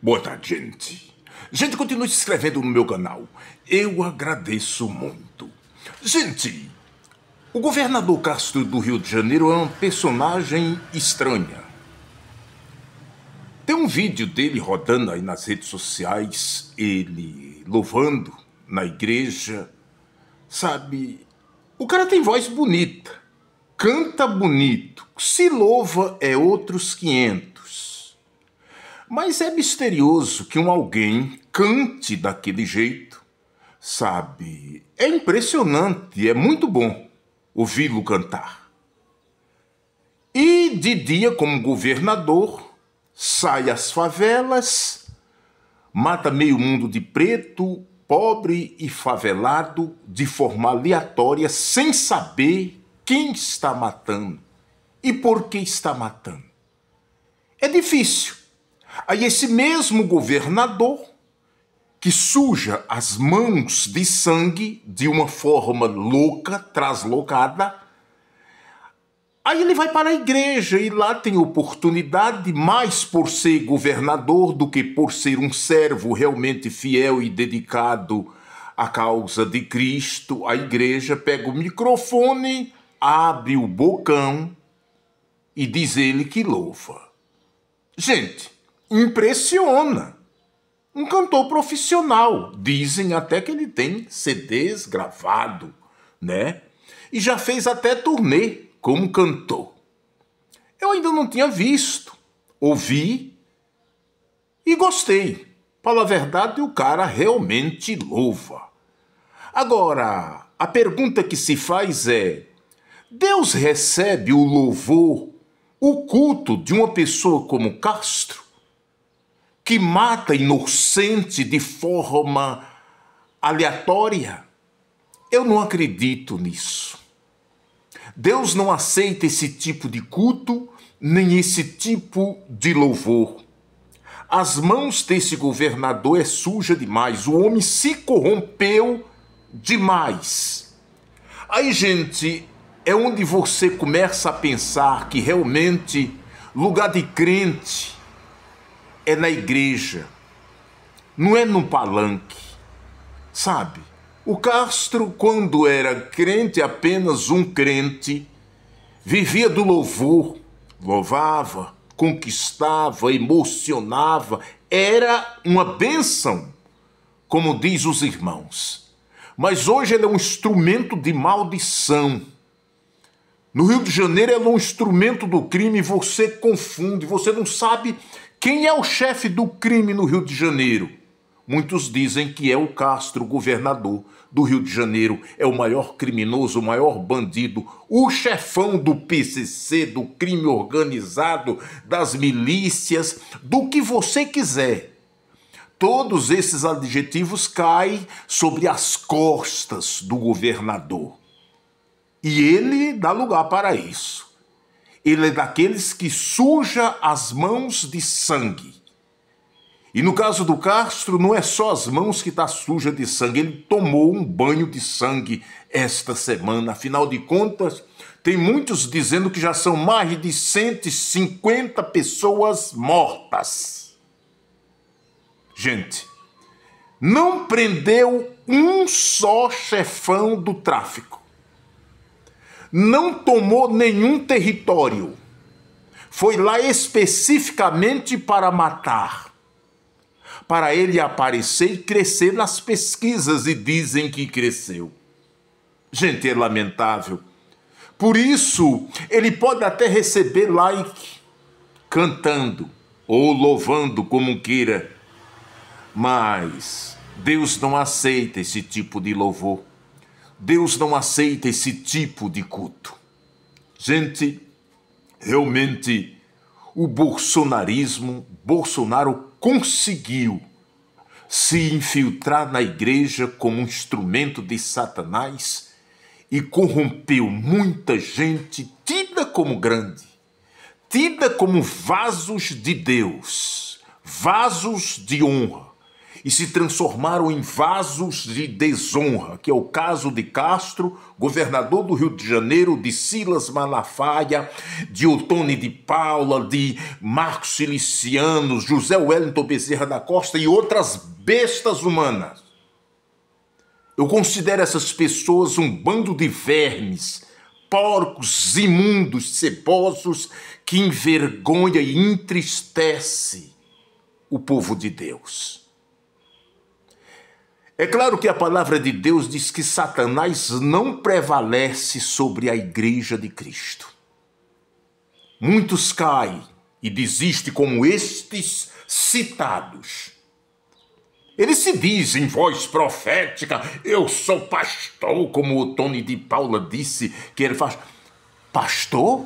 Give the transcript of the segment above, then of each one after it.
Boa tarde, gente. Gente, continue se inscrevendo no meu canal. Eu agradeço muito. Gente, o governador Castro do Rio de Janeiro é uma personagem estranha. Tem um vídeo dele rodando aí nas redes sociais, ele louvando na igreja. Sabe, o cara tem voz bonita, canta bonito, se louva é outros 500. Mas é misterioso que alguém cante daquele jeito, sabe? É impressionante, é muito bom ouvi-lo cantar. E de dia, como governador, sai às favelas, mata meio mundo de preto, pobre e favelado de forma aleatória, sem saber quem está matando e por que está matando. É difícil. Aí esse mesmo governador, que suja as mãos de sangue de uma forma louca, traslocada, aí ele vai para a igreja e lá tem oportunidade, mais por ser governador do que por ser um servo realmente fiel e dedicado à causa de Cristo. A igreja pega o microfone, abre o bocão e diz ele que louva. Gente, impressiona. Um cantor profissional. Dizem até que ele tem CDs gravado, né? E já fez até turnê como cantor. Eu ainda não tinha visto. Ouvi e gostei. Para a verdade, o cara realmente louva. Agora, a pergunta que se faz é: Deus recebe o louvor, o culto de uma pessoa como Castro, que mata inocente de forma aleatória? Eu não acredito nisso. Deus não aceita esse tipo de culto, nem esse tipo de louvor. As mãos desse governador é suja demais. O homem se corrompeu demais. Aí, gente, é onde você começa a pensar que realmente lugar de crente é na igreja, não é no palanque, sabe? O Castro, quando era crente, apenas um crente, vivia do louvor, louvava, conquistava, emocionava, era uma bênção, como diz os irmãos. Mas hoje ele é um instrumento de maldição. No Rio de Janeiro ele é um instrumento do crime, você confunde, você não sabe quem é o chefe do crime no Rio de Janeiro. Muitos dizem que é o Castro, governador do Rio de Janeiro, é o maior criminoso, o maior bandido, o chefão do PCC, do crime organizado, das milícias, do que você quiser. Todos esses adjetivos caem sobre as costas do governador. E ele dá lugar para isso. Ele é daqueles que suja as mãos de sangue. E no caso do Castro, não é só as mãos que está suja de sangue. Ele tomou um banho de sangue esta semana. Afinal de contas, tem muitos dizendo que já são mais de 150 pessoas mortas. Gente, não prendeu um só chefão do tráfico. Não tomou nenhum território. Foi lá especificamente para matar. Para ele aparecer e crescer nas pesquisas, e dizem que cresceu. Gente, é lamentável. Por isso, ele pode até receber like, cantando ou louvando, como queira. Mas Deus não aceita esse tipo de louvor. Deus não aceita esse tipo de culto. Gente, realmente o Bolsonaro conseguiu se infiltrar na igreja como um instrumento de Satanás e corrompeu muita gente tida como grande, tida como vasos de Deus, vasos de honra. e se transformaram em vasos de desonra, que é o caso de Castro, governador do Rio de Janeiro, de Silas Malafaia, de Otônio de Paula, de Marcos Ciliciano, José Wellington Bezerra da Costa e outras bestas humanas. Eu considero essas pessoas um bando de vermes, porcos, imundos, cebosos, que envergonha e entristece o povo de Deus. É claro que a palavra de Deus diz que Satanás não prevalece sobre a igreja de Cristo. Muitos caem e desistem como estes citados. Ele se diz em voz profética, eu sou pastor, como o Tony de Paula disse que ele faz. Pastor?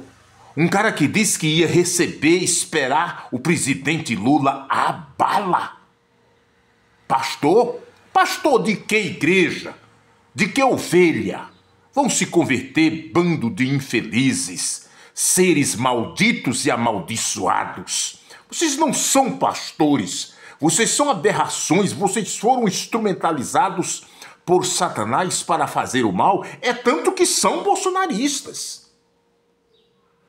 Um cara que disse que ia receber, esperar o presidente Lula à bala. Pastor? Pastor de que igreja? De que ovelha? Vão se converter bando de infelizes, seres malditos e amaldiçoados. Vocês não são pastores, vocês são aberrações, vocês foram instrumentalizados por Satanás para fazer o mal, é tanto que são bolsonaristas.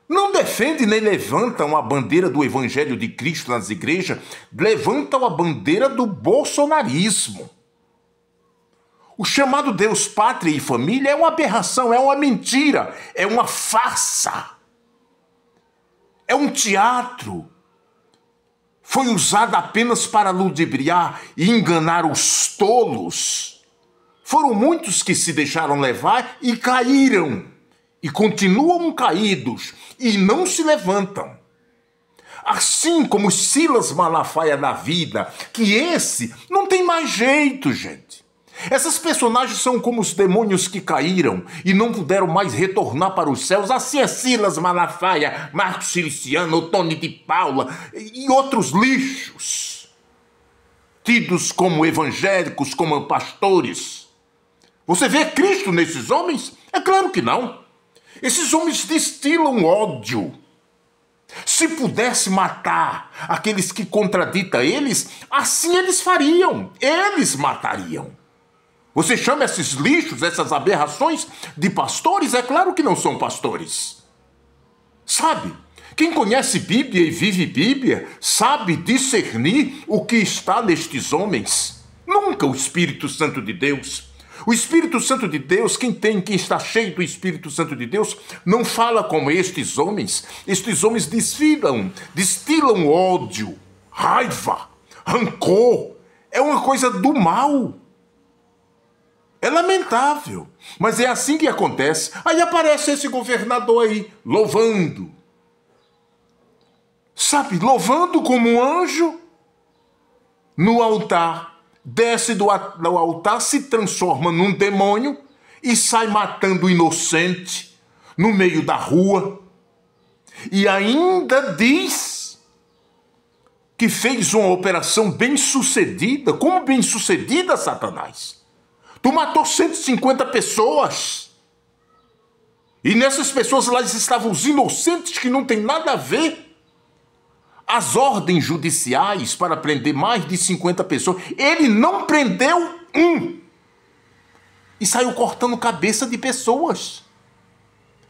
Não defendem nem levantam a bandeira do Evangelho de Cristo nas igrejas, levantam a bandeira do bolsonarismo. O chamado Deus, pátria e família é uma aberração, é uma mentira, é uma farsa. É um teatro. Foi usado apenas para ludibriar e enganar os tolos. Foram muitos que se deixaram levar e caíram. E continuam caídos e não se levantam. Assim como os Silas Malafaia da vida, que esse não tem mais jeito, gente. Essas personagens são como os demônios que caíram e não puderam mais retornar para os céus. Assim é Silas Malafaia, Marcos Ciliciano, Otônio de Paula e outros lixos, tidos como evangélicos, como pastores. Você vê Cristo nesses homens? É claro que não. Esses homens destilam ódio. Se pudesse matar aqueles que contraditam eles, assim eles fariam. Eles matariam. Você chama esses lixos, essas aberrações de pastores? É claro que não são pastores. Sabe, quem conhece Bíblia e vive Bíblia, sabe discernir o que está nestes homens. Nunca o Espírito Santo de Deus. O Espírito Santo de Deus, quem está cheio do Espírito Santo de Deus, não fala como estes homens. Estes homens destilam ódio, raiva, rancor. É uma coisa do mal. É lamentável, mas é assim que acontece. Aí aparece esse governador aí, louvando. Sabe, louvando como um anjo no altar. Desce do altar, se transforma num demônio e sai matando o inocente no meio da rua. E ainda diz que fez uma operação bem-sucedida. Como bem-sucedida, Satanás? Tu matou 150 pessoas. E nessas pessoas lá estavam os inocentes que não tem nada a ver. As ordens judiciais para prender mais de 50 pessoas. Ele não prendeu um. E saiu cortando cabeça de pessoas.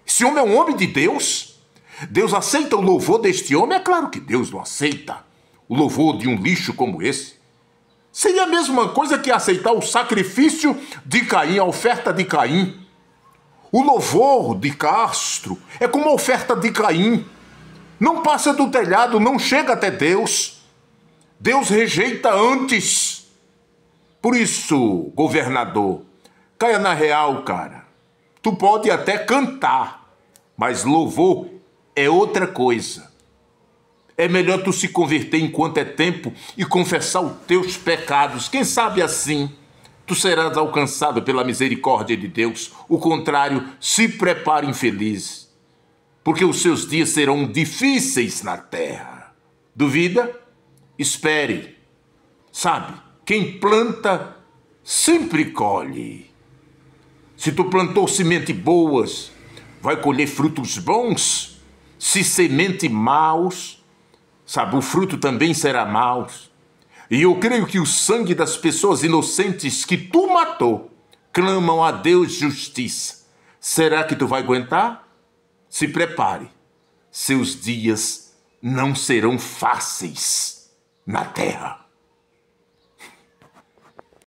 Esse homem é um homem de Deus. Deus aceita o louvor deste homem? É claro que Deus não aceita o louvor de um lixo como esse. Seria a mesma coisa que aceitar o sacrifício de Caim, a oferta de Caim. O louvor de Castro é como a oferta de Caim. Não passa do telhado, não chega até Deus. Deus rejeita antes. Por isso, governador, caia na real, cara. Tu pode até cantar, mas louvor é outra coisa. É melhor tu se converter enquanto é tempo e confessar os teus pecados. Quem sabe assim tu serás alcançado pela misericórdia de Deus. O contrário, se prepare infeliz, porque os seus dias serão difíceis na terra. Duvida? Espere. Sabe, quem planta sempre colhe. Se tu plantou semente boas, vai colher frutos bons. Se semente maus, sabe, o fruto também será mau. E eu creio que o sangue das pessoas inocentes que tu matou clamam a Deus justiça. Será que tu vai aguentar? Se prepare. Seus dias não serão fáceis na terra.